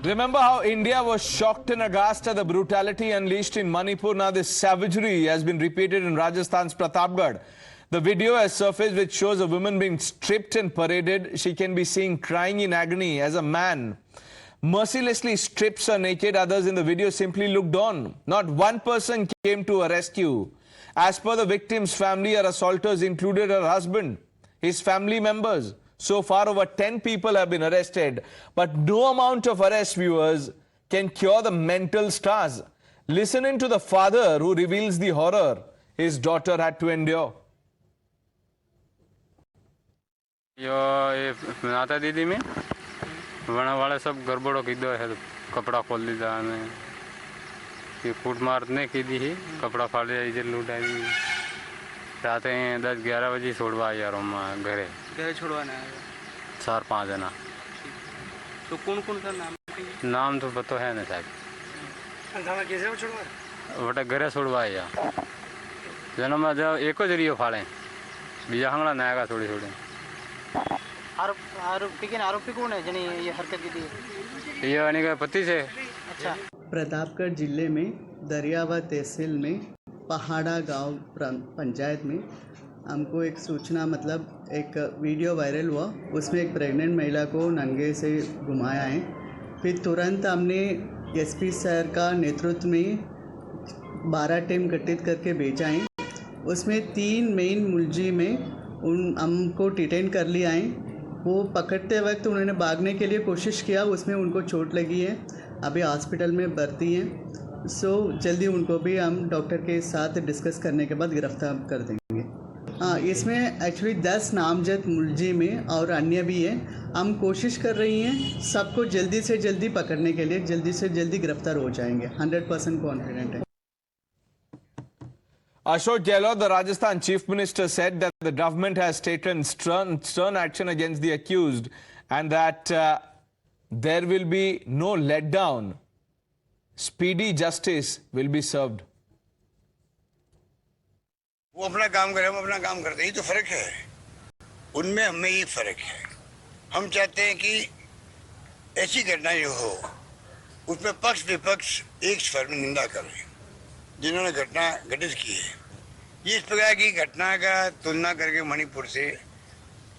Remember how India was shocked and aghast at the brutality unleashed in Manipur? Now this savagery has been repeated in Rajasthan's Pratapgarh. The video has surfaced which shows a woman being stripped and paraded. She can be seen crying in agony as a man mercilessly strips her naked. Others in the video simply looked on. Not one person came to her rescue. As per the victim's family, her assaulters included her husband, his family members. So far, over 10 people have been arrested. But no amount of arrest, viewers, can cure the mental scars. Listen in to the father who reveals the horror his daughter had to endure. ये नाता दीदी में वना वाले सब गड़बड़ों की दो है कपड़ा खोल दी जा में ये फूट मारने की दी ही कपड़ा फाड़ दिया इधर लूटा दी चाहते हैं 10-11 बजे छोड़वा यार हम घरे छोड़वाना है 4-5 जना तो कौन कौन सा नाम तो पता है ना साहब कैसे छोड़वा वटा घरे छोड़वा या जन्म में जब एको जरियो फाड़े बीजा हंगला नया का थोड़ी थोड़ी आरोपी कौन है जनी ये हरकत की थी ये आने का पति से अच्छा प्रतापगढ़ जिले में दरियावा तहसील में पहाड़ा गांव पंचायत में हमको एक सूचना मतलब एक वीडियो वायरल हुआ। उसमें एक प्रेग्नेंट महिला को नंगे से घुमाया है। फिर तुरंत हमने एसपी सर का नेतृत्व में 12 टीम गठित करके भेजा है। उसमें 3 मेन मुलजिम में हमको डिटेन कर लिया है। वो पकड़ते वक्त उन्होंने भागने के लिए कोशिश किया, उसमें उनको चोट लगी है, अभी हॉस्पिटल में भर्ती हैं। जल्दी उनको भी हम डॉक्टर के साथ डिस्कस करने के बाद गिरफ्तार कर देंगे। हाँ, इसमें एक्चुअली 10 नामजद मुलजिम हैं और अन्य भी हैं। हम कोशिश कर रही हैं सबको जल्दी से जल्दी पकड़ने के लिए, जल्दी से जल्दी गिरफ्तार हो जाएंगे। 100% कॉन्फिडेंट है। Ashok Gehlot, the Rajasthan Chief Minister, said that the government has taken stern action against the accused and that there will be no letdown. Speedy justice will be served. वो अपना काम करे, हम अपना काम करते हैं, ये तो फर्क है। उनमें हमें ये फर्क है। हम चाहते हैं कि ऐसी घटना जो हो उसमें पक्ष विपक्ष एक स्वर में निंदा करें। जिन्होंने घटना घटित की है, ये इस प्रकार की घटना का तुलना करके मणिपुर से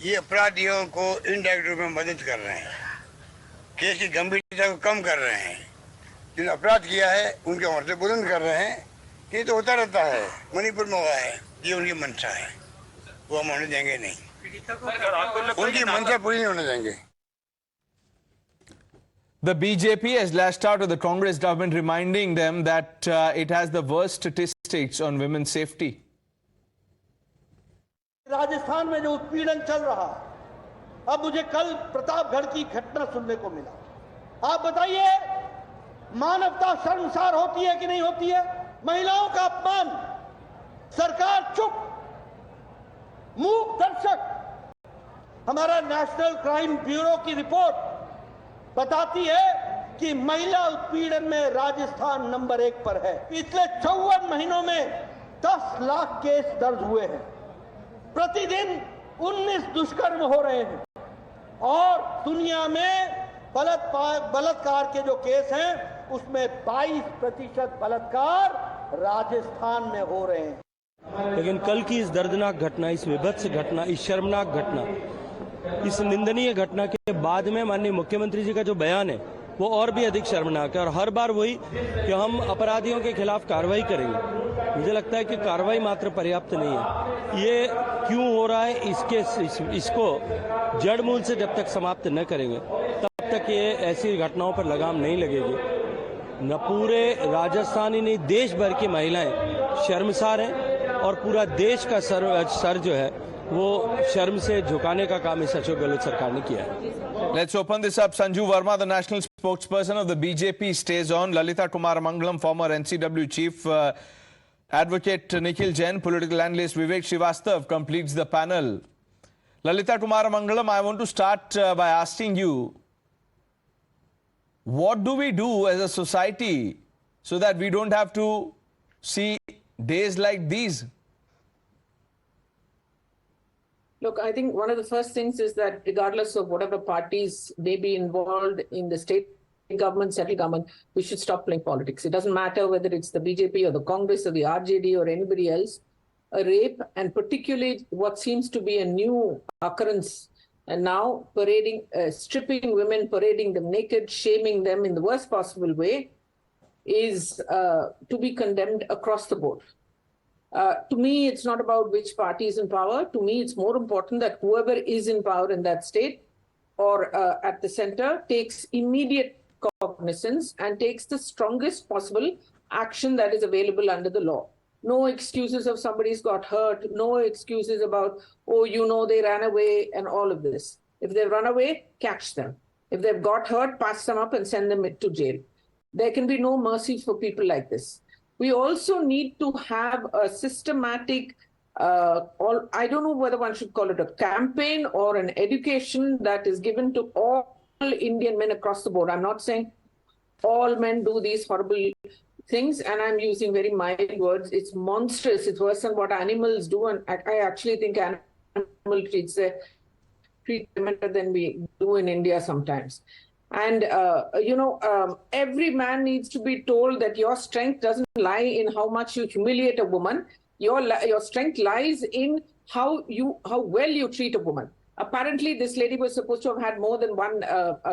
ये अपराधियों को इनडायरेक्ट रूप में मदद कर रहे हैं, केस की गंभीरता को कम कर रहे हैं। जिन्होंने अपराध किया है उनके हौसले बुलंद कर रहे हैं। ये तो होता रहता है, मणिपुर में हुआ है, ये उनकी मंशा है, वो हम होने देंगे नहीं, उनकी मंशा पूरी नहीं होने देंगे। The BJP has lashed out at the Congress government, reminding them that it has the worst statistics on women's safety. Rajasthan में जो उत्पीड़न चल रहा, अब मुझे कल प्रतापगढ़ की घटना सुनने को मिला। आप बताइए, मानवता शर्मसार होती है कि नहीं होती है? महिलाओं का अपमान, सरकार चुप, मूक दर्शक। हमारा नेशनल क्राइम ब्यूरो की रिपोर्ट बताती है कि महिला उत्पीड़न में राजस्थान नंबर 1 पर है। पिछले 54 महीनों में 10 लाख केस दर्ज हुए हैं। प्रतिदिन 19 दुष्कर्म हो रहे हैं और दुनिया में बलात्कार के जो केस हैं उसमें 22% बलात्कार राजस्थान में हो रहे हैं। लेकिन कल की इस दर्दनाक घटना, इस विभत्स घटना, इस शर्मनाक घटना, इस निंदनीय घटना के बाद में माननीय मुख्यमंत्री जी का जो बयान है वो और भी अधिक शर्मनाक है। और हर बार वही कि हम अपराधियों के खिलाफ कार्रवाई करेंगे। मुझे लगता है कि कार्रवाई मात्र पर्याप्त नहीं है। ये क्यों हो रहा है, इसको जड़ मूल से जब तक समाप्त न करेंगे तब तक ये ऐसी घटनाओं पर लगाम नहीं लगेगी। न पूरे राजस्थान ही नहीं, देश भर की महिलाएं शर्मसार हैं और पूरा देश का सर जो है वो शर्म से झुकाने का काम इस अशोक गहलोत सरकार ने किया है। Let's open this up. Sanju Verma, the national spokesperson of the BJP, stays on. Lalitha Kumaramangalam, former NCW chief, advocate Nikhil Jain, political analyst Vivek Srivastav completes the panel. Lalitha Kumaramangalam, I want to start by asking you, what do we do as a society so that we don't have to see days like these? Look, I think one of the first things is that regardless of whatever parties may be involved in the state government, settle government, we should stop playing politics. It doesn't matter whether it's the BJP or the Congress or the RJD or anybody else. A rape, and particularly what seems to be a new occurrence, and now parading, stripping women, parading them naked, shaming them in the worst possible way, is to be condemned across the board. To me, it's not about which party is in power. To me, it's more important that whoever is in power in that state or at the center takes immediate cognizance and takes the strongest possible action that is available under the law. No excuses of somebody's got hurt, no excuses about, oh, you know, they ran away and all of this. If they've run away, catch them. If they've got hurt, pass them up and send them to jail. There can be no mercy for people like this. We also need to have a systematic, I don't know whether one should call it a campaign or an education that is given to all Indian men across the board. I'm not saying all men do these horrible things, and I'm using very mild words. It's monstrous. It's worse than what animals do, and I actually think animal treat them better than we do in India sometimes. And, every man needs to be told that your strength doesn't lie in how much you humiliate a woman. Your strength lies in how well you treat a woman. Apparently, this lady was supposed to have had more than one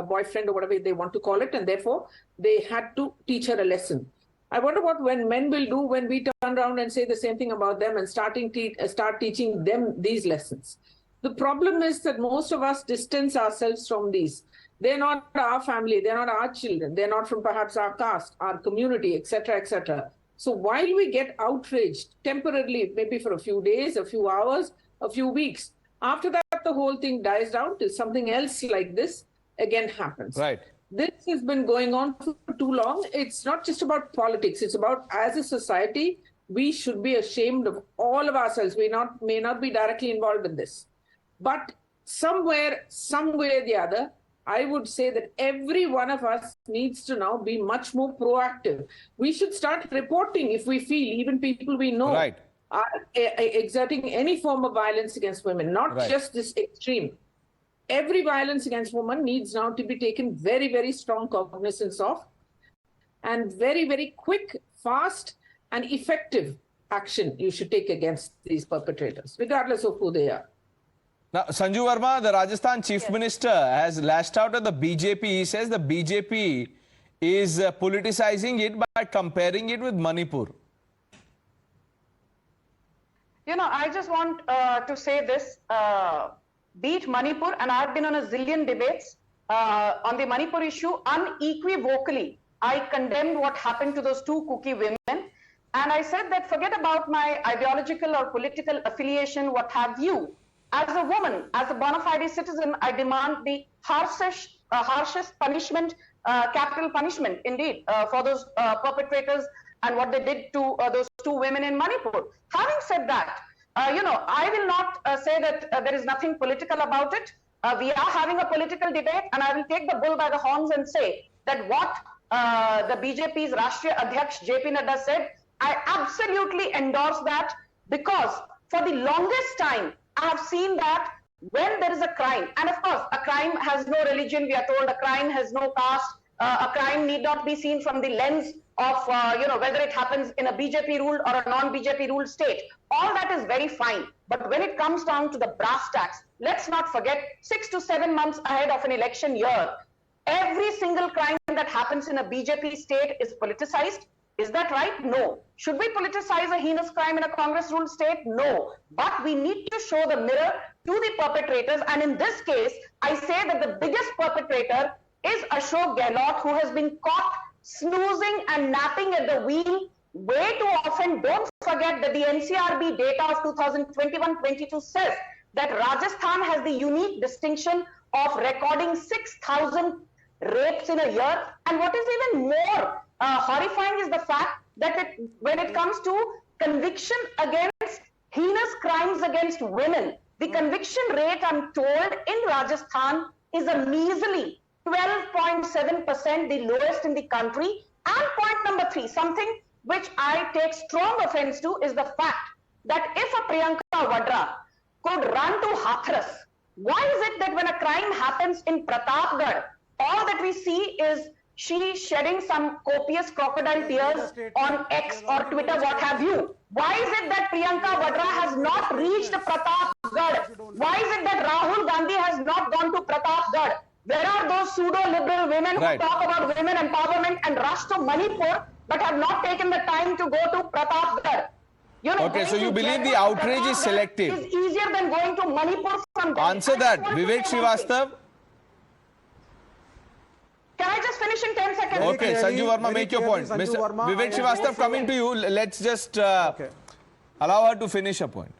boyfriend or whatever they want to call it, and therefore they had to teach her a lesson. I wonder what men will do when we turn around and say the same thing about them and start teaching them these lessons. The problem is that most of us distance ourselves from these. They're not our family, they're not our children, they're not from perhaps our caste, our community, etc., etc. So while we get outraged temporarily, maybe for a few days, a few hours, a few weeks, after that the whole thing dies down till something else like this again happens. Right. This has been going on for too long. It's not just about politics. It's about, as a society, we should be ashamed of all of ourselves. We may not be directly involved in this. But somewhere, some way or the other, I would say that every one of us needs to now be much more proactive. We should start reporting if we feel, even people we know are exerting any form of violence against women, not just this extreme. Every violence against women needs now to be taken very, very strong cognizance of, and very, very quick, fast, and effective action you should take against these perpetrators, regardless of who they are. Now, Sanju Verma, the Rajasthan Chief Minister, has lashed out at the BJP. He says the BJP is politicizing it by comparing it with Manipur. You know, I just want to say this. Beat Manipur, and I've been on a zillion debates on the Manipur issue unequivocally. I condemned what happened to those two cookie women, and I said that forget about my ideological or political affiliation, what have you. As a woman, as a bona fide citizen, I demand the harshest punishment, capital punishment, indeed, for those perpetrators and what they did to those two women in Manipur. Having said that, I will not say that there is nothing political about it. We are having a political debate, and I will take the bull by the horns and say that what the BJP's Rashtriya Adhyaksh JP Nadda said, I absolutely endorse that, because for the longest time, I have seen that when there is a crime, and of course, a crime has no religion, we are told, a crime has no caste, a crime need not be seen from the lens of, whether it happens in a BJP ruled or a non-BJP ruled state. All that is very fine. But when it comes down to the brass tacks, let's not forget 6 to 7 months ahead of an election year, every single crime that happens in a BJP state is politicized. Is that right? No. Should we politicize a heinous crime in a Congress-ruled state? No. But we need to show the mirror to the perpetrators. And in this case, I say that the biggest perpetrator is Ashok Gehlot, who has been caught snoozing and napping at the wheel way too often. Don't forget that the NCRB data of 2021-22 says that Rajasthan has the unique distinction of recording 6,000 rapes in a year. And what is even more horrifying is the fact that when it comes to conviction against heinous crimes against women, the conviction rate, I'm told, in Rajasthan is a measly 12.7%, the lowest in the country. And point number 3, something which I take strong offense to, is the fact that if a Priyanka Vadra could run to Hathras, why is it that when a crime happens in Pratapgarh, all that we see is she shedding some copious crocodile tears on X or Twitter, what have you. Why is it that Priyanka Vadra has not reached Pratapgarh? Why is it that Rahul Gandhi has not gone to Pratapgarh? Where are those pseudo-liberal women who talk about women empowerment and rush to Manipur but have not taken the time to go to Pratapgarh? You know, Okay, so you believe the outrage is selective. Is easier than going to Manipur from Delhi. Answer that. Vivek Srivastav. Can I just finish in 10 seconds? Okay, Sanju Verma, make your point. Sanju Mr. Verma, Vivek Srivastav, coming to you. Let's just allow her to finish her point.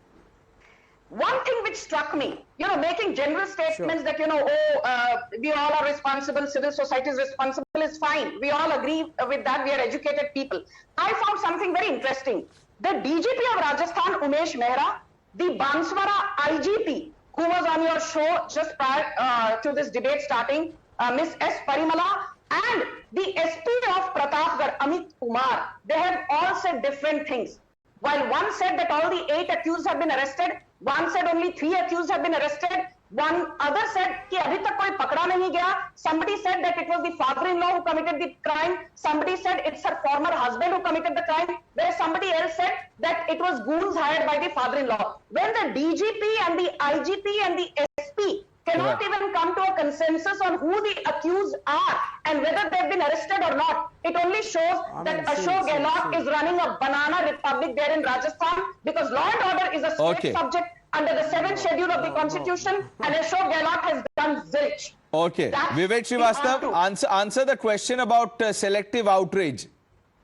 One thing which struck me, making general statements that, we all are responsible, civil society is responsible is fine. We all agree with that. We are educated people. I found something very interesting. The DGP of Rajasthan, Umesh Mehra, the Banswara IGP, who was on your show just prior to this debate starting, Miss S. Parimala, and the SP of Pratapgarh, Amit Kumar, they have all said different things. While one said that all the 8 accused have been arrested, one said only 3 accused have been arrested, one other said कि अभी तक कोई पकड़ा नहीं गया. Somebody said that it was the father-in-law who committed the crime. Somebody said it's her former husband who committed the crime. Whereas somebody else said that it was goons hired by the father-in-law. When the DGP and the IGP and the SP cannot even come to a consensus on who the accused are and whether they've been arrested or not, it only shows that Ashok Gehlot is running a banana republic there in Rajasthan, because law and order is a state subject under the 7th schedule of the constitution, and Ashok Gehlot has done zilch. Okay, Vivek Srivastav, answer the question about selective outrage.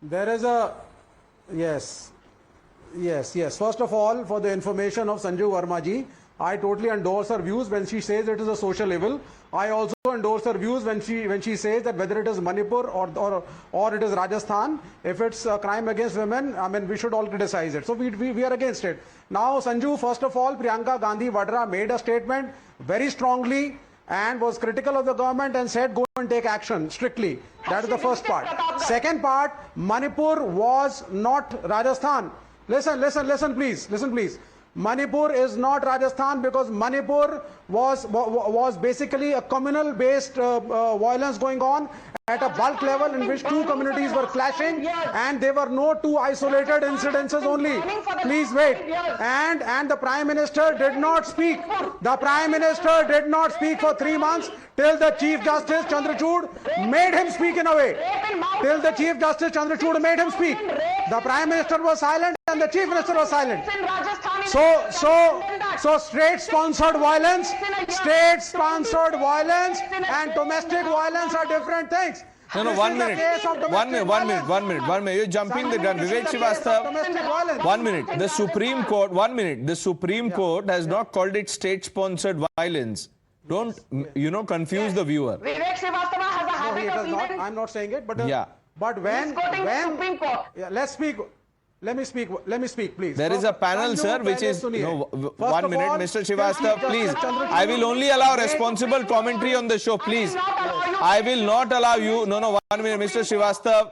There is a yes. First of all, for the information of Sanju Verma ji, I totally endorse her views when she says it is a social evil. I also endorse her views when she says that whether it is Manipur or it is Rajasthan, if it's a crime against women, I mean, we should all criticize it. So we are against it. Now, Sanju, first of all, Priyanka Gandhi Vadra made a statement very strongly and was critical of the government and said go and take action strictly. That is the first part. Second part, Manipur was not Rajasthan. Listen please. Manipur is not Rajasthan, because Manipur was basically a communal based violence going on at a bulk level in which 2 communities were clashing, and there were no 2 isolated incidences only. Please wait. And the Prime Minister did not speak. The Prime Minister did not speak for 3 months till the Chief Justice Chandrachud made him speak in a way. Till the Chief Justice Chandrachud made him speak. The Prime Minister was silent and the Chief Minister was silent. So state-sponsored violence and domestic violence are different things. No, 1 minute. 1 minute. You're jumping the gun. Vivek Srivastav, 1 minute. The Supreme Court has not called it state-sponsored violence. Don't, confuse the viewer. Vivek Srivastava has a habit of even... I'm not saying it, but when Supreme Court. Let's speak. Let me speak, please. There is a panel, sir, which is... 1 minute, Mr. Srivastav, please. I will only allow responsible commentary on the show, please. I will not allow you... No, 1 minute, Mr. Srivastav,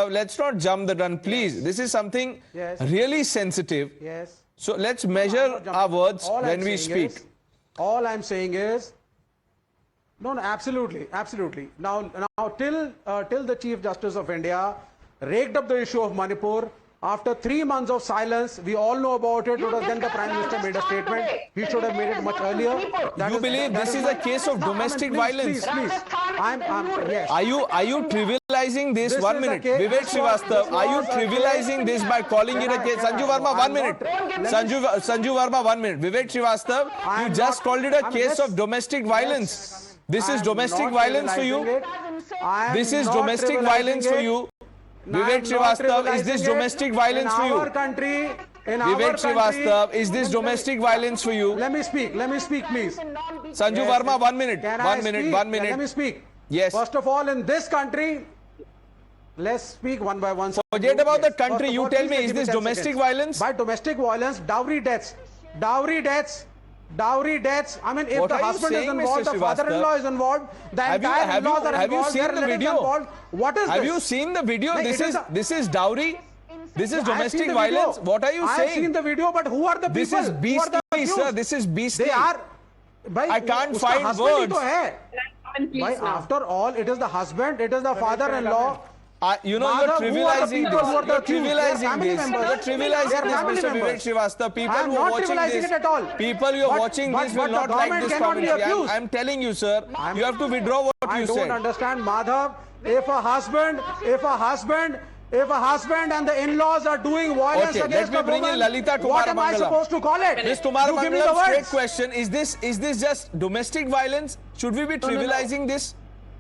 let's not jump the gun, please. This is something really sensitive. Yes. So let's measure our words when we speak. All I'm saying is... No, absolutely. Now, till the Chief Justice of India raked up the issue of Manipur, after 3 months of silence, we all know about it, because then the Prime Minister made a statement. He should have made it much earlier. You believe this is a case of domestic violence? Please. Yes. Are you trivializing this? 1 minute. Vivek Srivastav, are you trivializing this by calling it a case? Sanju Verma, 1 minute. Sanju Verma, 1 minute. Vivek Srivastav, you just called it a case of domestic violence. This is domestic violence for you? This is domestic violence for you? Vivek Srivastav, is this domestic violence for you? Vivek Srivastav, is this domestic violence for you? Let me speak, please. Sanju Verma, 1 minute. 1 minute. Let me speak. Yes. First of all, in this country, let's speak one by one. Forget about the country. You tell me, is this domestic violence? By domestic violence, dowry deaths. I mean, if the husband is involved, the father-in-law is involved, the entire in-laws are involved. Have you seen the video? What is this? Have you seen the video? This is dowry. This is domestic violence. What are you saying? I have seen the video, but who are the people? This is beastly, sir. This is beastly. They are. I can't find words. comment, please, Why, now. after all, it is the husband, it is the father-in-law. You know, Madhav, you're who are the trivializing people who are this. the You're accused? They are trivializing family this. members. You're trivializing They are this, family Mr. Vivek members. Srivastava. People I am who are not watching trivializing this, it at all. people who are watching this will but not the like government this cannot be commentary. accused. I'm telling you, sir, you have to withdraw what I you don't said. understand, Madhav. If a husband and the in-laws are doing violence Okay, against let me a bring in woman, Lalitha what am I Kumaramangalam. supposed to call it? Ms. You give me the Kumaramangalam, straight words. question. Is this just domestic violence? Should we be no. trivializing this?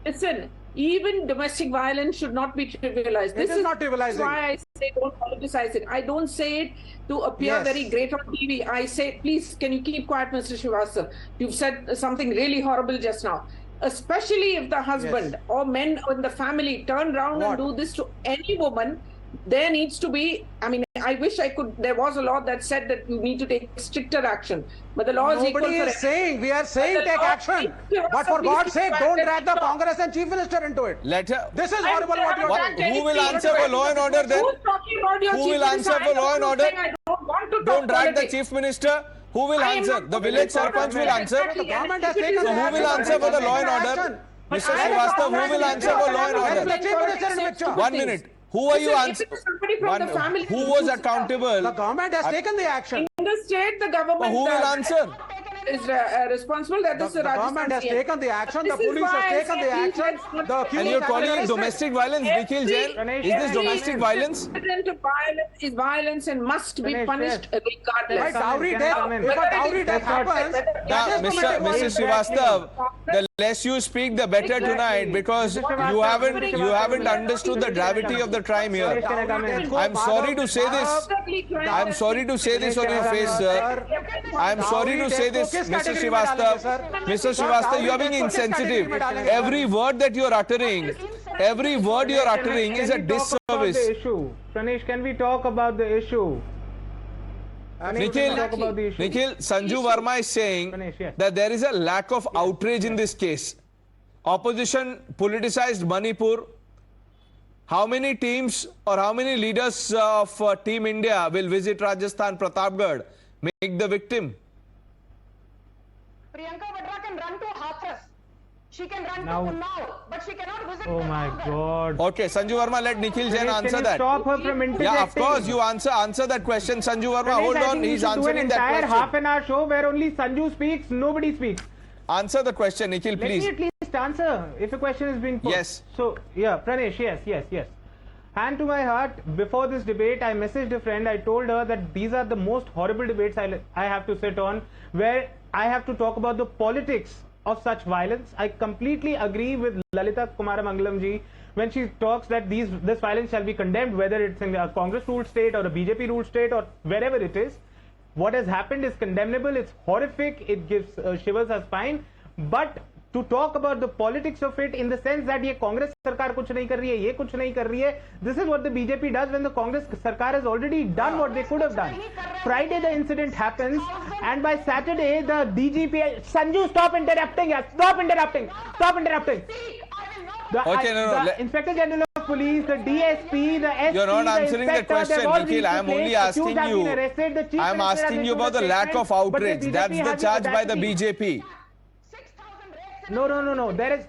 Listen, even domestic violence should not be trivialized. It is not trivializing. That's why I say don't politicize it. I don't say it to appear Yes. very great on TV. I say, please, can you keep quiet, Mr. Srivastava? You've said something really horrible just now. Especially if the husband or men in the family turn around and do this to any woman, there needs to be, I mean, I wish there was a law that said that you need to take stricter action. But the law is equal Nobody for is saying, we are saying But the take law action. is- But for God's sake, don't drag the Stop. Congress and Chief Minister into it. Let her. This is horrible what you are doing. Who will answer for law and order then? Who's talking about your Who chief will answer minister? for law and I'm order? saying I don't want to Don't talk drag the politics. chief minister. Who will I am answer? not The talking village about sarpanch will politics. answer. The government has If it taken is the So who action. will answer for the law and order? Action. Mr. I am Srivastava, not who will answer for law and Let order? the Chief Minister in picture. 1 minute. Who are you Listen, answering? if it is somebody from the family Who who was chooses- accountable? The government has taken the action. In the state, the government But who will answer? is responsible. That is The Rajasthan government has CM. taken the action. The This is police why has I taken say the please action. let's not- The accused And you're have calling been it arrested. domestic violence? Nikhil Jain? Is this domestic violence? Incident of violence is violence and must be punished By regardless. dowry death, if a dowry death happens, Now, that is Mr. domestic violence. Srivastava, the less you speak, the better tonight, because you haven't understood the gravity of the crime here. I'm sorry to say this. I'm sorry to say this on your face, sir. I'm sorry to say this, Mr. Srivastava. Mr. Srivastava, you are being insensitive. Every word that you are uttering is a disservice. Pranesh, can we talk about the issue? Nikhil, Sanju Verma is saying that there is a lack of outrage in this case. Opposition politicized Manipur. How many teams or how many leaders of Team India will visit Rajasthan, Pratapgarh, make the victim? Priyanka Vadra can run to Hathras. She can run Now- to Unnao, but she cannot visit Oh my Pratapgarh. God. Okay, Sanju Verma, let Nikhil Jain Pranesh, answer can you that. stop her from interjecting? Yeah, of course, you answer that question. Sanju Verma, Pranesh, hold I on, think we he's should do an answering that entire question. half-an-hour show where only Sanju speaks, nobody speaks. Answer the question, Nikhil, Let me please. at least answer if a question is being put. Yes. So, yeah, Pranesh, yes. Hand to my heart, before this debate, I messaged a friend. I told her that these are the most horrible debates I have to sit on, where I have to talk about the politics of such violence. I completely agree with Lalitha Kumaramangalam ji when she talks that this violence shall be condemned, whether it's in a Congress-ruled state or a BJP-ruled state or wherever it is. What has happened is condemnable. It's horrific. It gives shivers a spine. But to talk about the politics of it in the sense that ये कांग्रेस सरकार कुछ नहीं कर रही है, ये कुछ नहीं कर रही है. This is what the BJP does when the Congress सरकार has already done what they could have done. Friday the incident happens, and by Saturday the DGP Sanju, stop interrupting. Okay, no. The Inspector General of Police, the DSP, the SP, You're not answering the inspector, question, they've all Nikhil. I am been only placed. asking Accused have you. been arrested. The Chief I am Minister has asking you issued about the a lack of statement, but the outrage. BJP That's the has charge by the audacity. BJP. 6,000 rapes. No. There is,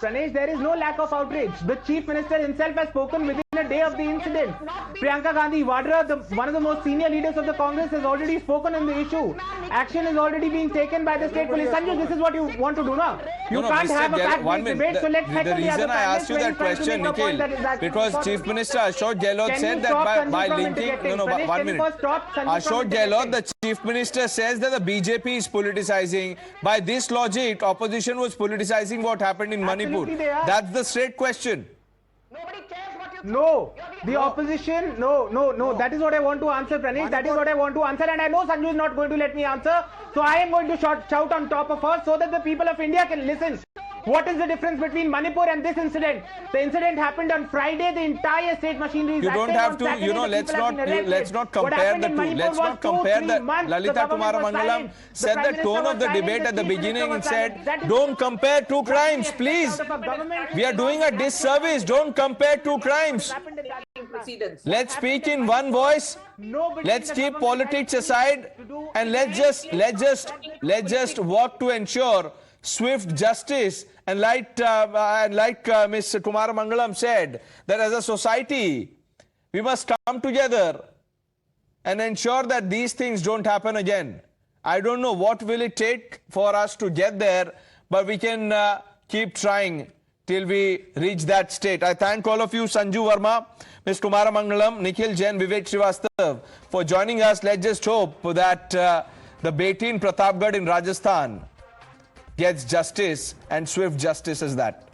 Pranesh, there is no lack of outrage. The Chief Minister himself has spoken within a day of the incident. Priyanka Gandhi Vadra, one of the most senior leaders of the Congress, has already spoken on the issue. Action is already being taken by the state police. Sanju, this is what you want to do now. You No, can't Mr. have a Gehlot, fact-based debate, so let's The heckle the other reason I asked you that question, Nikhil, because Chief Minister Ashok Gehlot said that by linking... No, 1 minute. Ashok Gehlot, the Chief Minister, says that the BJP is politicizing. By this logic, opposition was politicizing what happened in Manipur. Absolutely they are. That's the straight question. Nobody cares what you think. No, the opposition, no. That is what I want to answer, Pranesh. That is what I want to answer, and I know Sanju is not going to let me answer. So I am going to shout on top of her so that the people of India can listen. What is the difference between Manipur and this incident? The incident happened on Friday. The entire state machinery is You don't active. have On to, Saturday, you know, the let's people have not been arrested. What compare happened the in two. Manipur Let's was not compare 2-3 the... months. The Lalitha government was Kumaramangalam silent. The said Prime the Minister tone was of the silent. debate The at the Chief beginning Minister and was said, silent. That is don't compare two crimes, please. We are doing a disservice. Don't compare two crimes. Let's speak in one voice. Let's keep politics aside and let's just work to ensure swift justice. And like Ms. Kumaramangalam said, that as a society, we must come together and ensure that these things don't happen again. I don't know what will it take for us to get there, but we can keep trying till we reach that state. I thank all of you, Sanju Verma, Ms. Kumaramangalam, Nikhil Jain, Vivek Srivastav, for joining us. Let's just hope that the Beti in Pratapgarh in Rajasthan gets justice, and swift justice as that.